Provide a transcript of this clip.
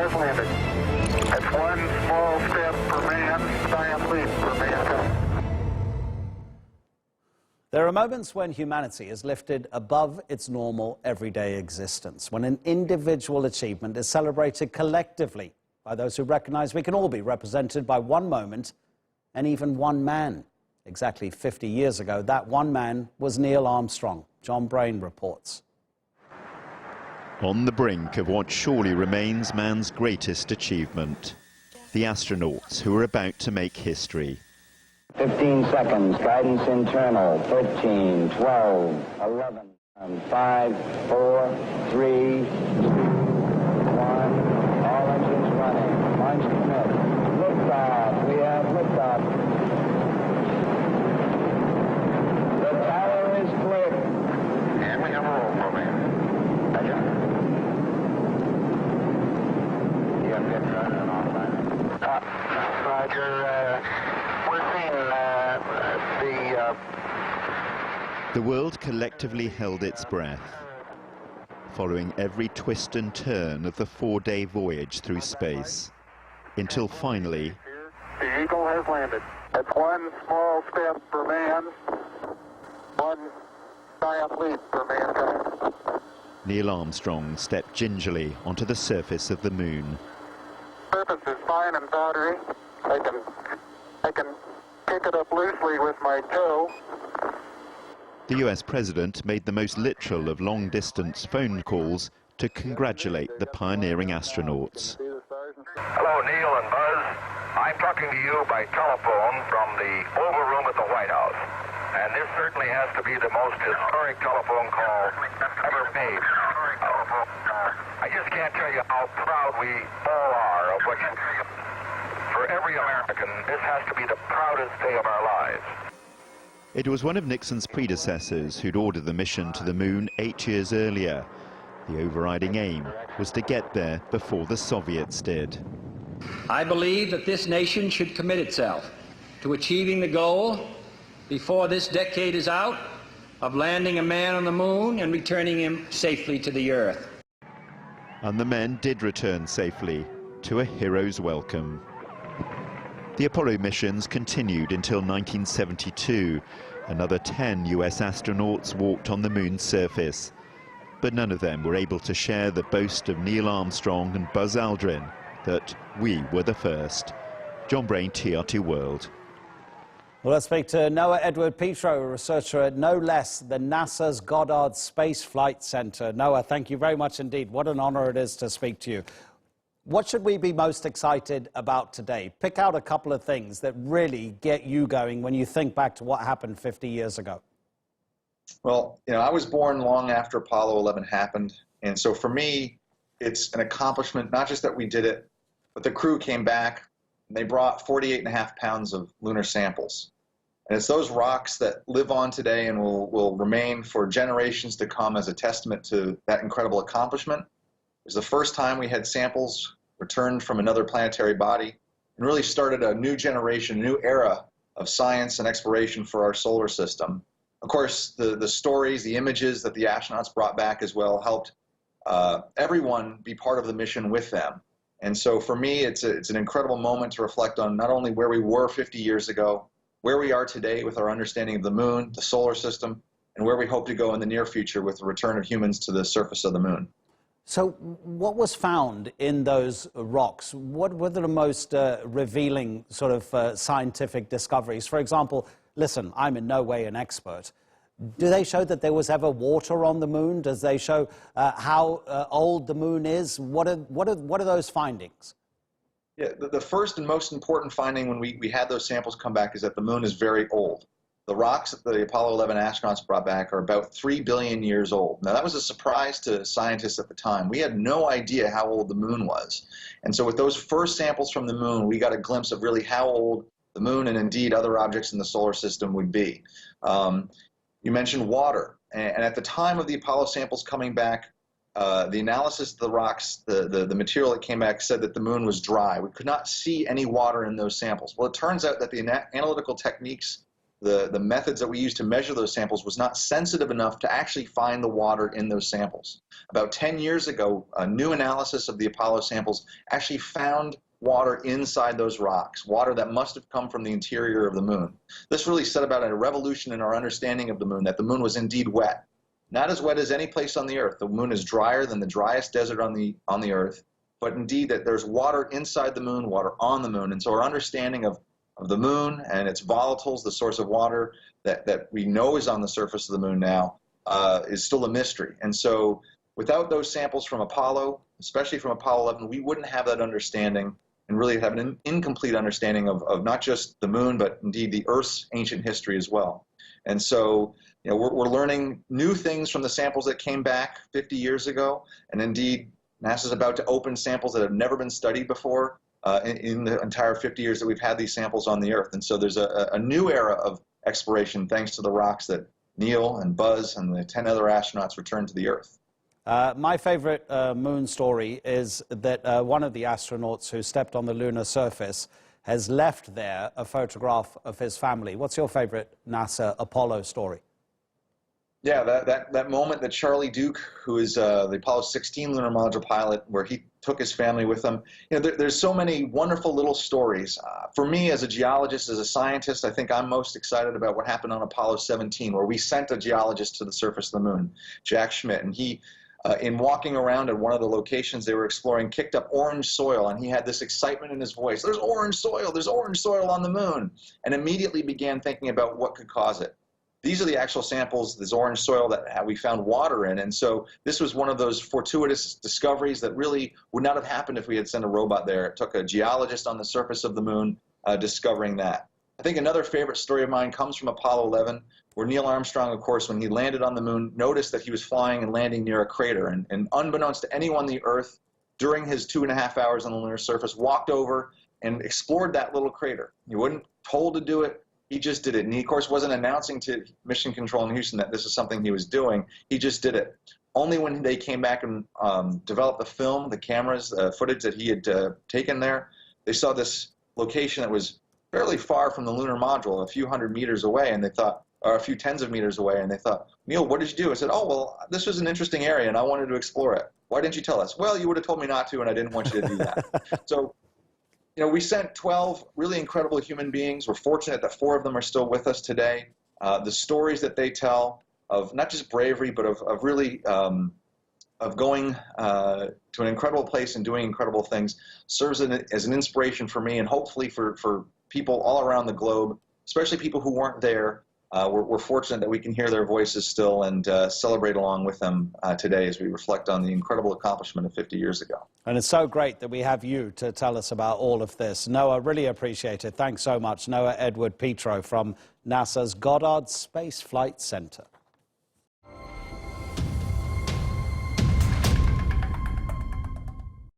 has landed. It's one small step for man, giant leap for mankind. There are moments when humanity is lifted above its normal everyday existence, when an individual achievement is celebrated collectively by those who recognize we can all be represented by one moment and even one man. Exactly 50 years ago, that one man was Neil Armstrong. John Brain reports. On the brink of what surely remains man's greatest achievement, the astronauts who are about to make history. 15 seconds, guidance internal, 13, 12, 11, 5, 4, 3, 2, 1, all engines running, launch commit, liftoff, we have liftoff. The tower is clear. And we have a roll program. You have good running on that. Roger, we're seeing The world collectively held its breath, following every twist and turn of the 4-day voyage through space, until finally the Eagle has landed. It's one small step for man, one giant leap for mankind. Neil Armstrong stepped gingerly onto the surface of the moon. Surface is fine and powdery. I can pick it up loosely with my toe. The US president made the most literal of long-distance phone calls to congratulate the pioneering astronauts. Hello, Neil and Buzz. I'm talking to you by telephone from the Oval Room at the White House. And this certainly has to be the most historic telephone call ever made. I just can't tell you how proud we all are of what you... For every American, this has to be the proudest day of our lives. It was one of Nixon's predecessors who'd ordered the mission to the moon 8 years earlier. The overriding aim was to get there before the Soviets did. I believe that this nation should commit itself to achieving the goal, before this decade is out, of landing a man on the moon and returning him safely to the Earth. And the men did return safely, to a hero's welcome. The Apollo missions continued until 1972. Another 10 US astronauts walked on the moon's surface. But none of them were able to share the boast of Neil Armstrong and Buzz Aldrin that we were the first. John Brain, TRT World. Well, let's speak to Noah Edward Petro, a researcher at no less than NASA's Goddard Space Flight Center. Noah, thank you very much indeed. What an honor it is to speak to you. What should we be most excited about today? Pick out a couple of things that really get you going when you think back to what happened 50 years ago. Well, I was born long after Apollo 11 happened. And so for me, it's an accomplishment, not just that we did it, but the crew came back and they brought 48.5 pounds of lunar samples. And it's those rocks that live on today and will remain for generations to come as a testament to that incredible accomplishment. It was the first time we had samples returned from another planetary body and really started a new generation, a new era of science and exploration for our solar system. Of course, the stories, the images that the astronauts brought back as well helped everyone be part of the mission with them. And so for me, it's an incredible moment to reflect on not only where we were 50 years ago, where we are today with our understanding of the moon, the solar system, and where we hope to go in the near future with the return of humans to the surface of the moon. So what was found in those rocks? What were the most revealing sort of scientific discoveries? For example, listen, I'm in no way an expert. Do they show that there was ever water on the moon? Does they show how old the moon is? What are those findings? Yeah, the first and most important finding when we had those samples come back is that the moon is very old. The rocks that the Apollo 11 astronauts brought back are about 3 billion years old. Now, that was a surprise to scientists at the time. We had no idea how old the moon was. And so with those first samples from the moon, we got a glimpse of really how old the moon and indeed other objects in the solar system would be. You mentioned water. And at the time of the Apollo samples coming back, the analysis of the rocks, the material that came back said that the moon was dry. We could not see any water in those samples. Well, it turns out that the analytical techniques the methods that we used to measure those samples was not sensitive enough to actually find the water in those samples. About 10 years ago, a new analysis of the Apollo samples actually found water inside those rocks, water that must have come from the interior of the moon. This really set about a revolution in our understanding of the moon, that the moon was indeed wet. Not as wet as any place on the Earth. The moon is drier than the driest desert on the Earth, but indeed that there's water inside the moon, water on the moon. And so our understanding of the moon and its volatiles, the source of water that we know is on the surface of the moon now, is still a mystery. And so without those samples from Apollo, especially from Apollo 11, we wouldn't have that understanding and really have an incomplete understanding of not just the moon, but indeed the Earth's ancient history as well. And so, you know, we're learning new things from the samples that came back 50 years ago, and indeed NASA's about to open samples that have never been studied before in the entire 50 years that we've had these samples on the Earth. And so there's a new era of exploration thanks to the rocks that Neil and Buzz and the 10 other astronauts returned to the Earth. My favorite moon story is that one of the astronauts who stepped on the lunar surface has left there a photograph of his family. What's your favorite NASA Apollo story? Yeah, that moment that Charlie Duke, who is the Apollo 16 lunar module pilot, where he took his family with him. You know, there's so many wonderful little stories. For me, as a geologist, as a scientist, I think I'm most excited about what happened on Apollo 17, where we sent a geologist to the surface of the moon, Jack Schmitt, and he, in walking around at one of the locations they were exploring, kicked up orange soil, and he had this excitement in his voice. There's orange soil on the moon, and immediately began thinking about what could cause it. These are the actual samples, this orange soil that we found water in, and so this was one of those fortuitous discoveries that really would not have happened if we had sent a robot there. It took a geologist on the surface of the moon discovering that. I think another favorite story of mine comes from Apollo 11, where Neil Armstrong, of course, when he landed on the moon, noticed that he was flying and landing near a crater, and unbeknownst to anyone on the Earth, during his 2.5 hours on the lunar surface, walked over and explored that little crater. He wasn't told to do it. He just did it. And he, of course, wasn't announcing to Mission Control in Houston that this is something he was doing. He just did it. Only when they came back and developed the film, the cameras, footage that he had taken there, they saw this location that was fairly far from the lunar module, a few hundred meters away, and they thought, or a few tens of meters away, and they thought, Neil, what did you do? I said, oh, well, this was an interesting area, and I wanted to explore it. Why didn't you tell us? Well, you would have told me not to, and I didn't want you to do that. So, you know, we sent 12 really incredible human beings. We're fortunate that 4 of them are still with us today. The stories that they tell of not just bravery, but of really of going to an incredible place and doing incredible things serves as an inspiration for me, and hopefully for people all around the globe, especially people who weren't there. We're fortunate that we can hear their voices still and celebrate along with them today as we reflect on the incredible accomplishment of 50 years ago. And it's so great that we have you to tell us about all of this. Noah, really appreciate it. Thanks so much. Noah Edward Petro from NASA's Goddard Space Flight Center.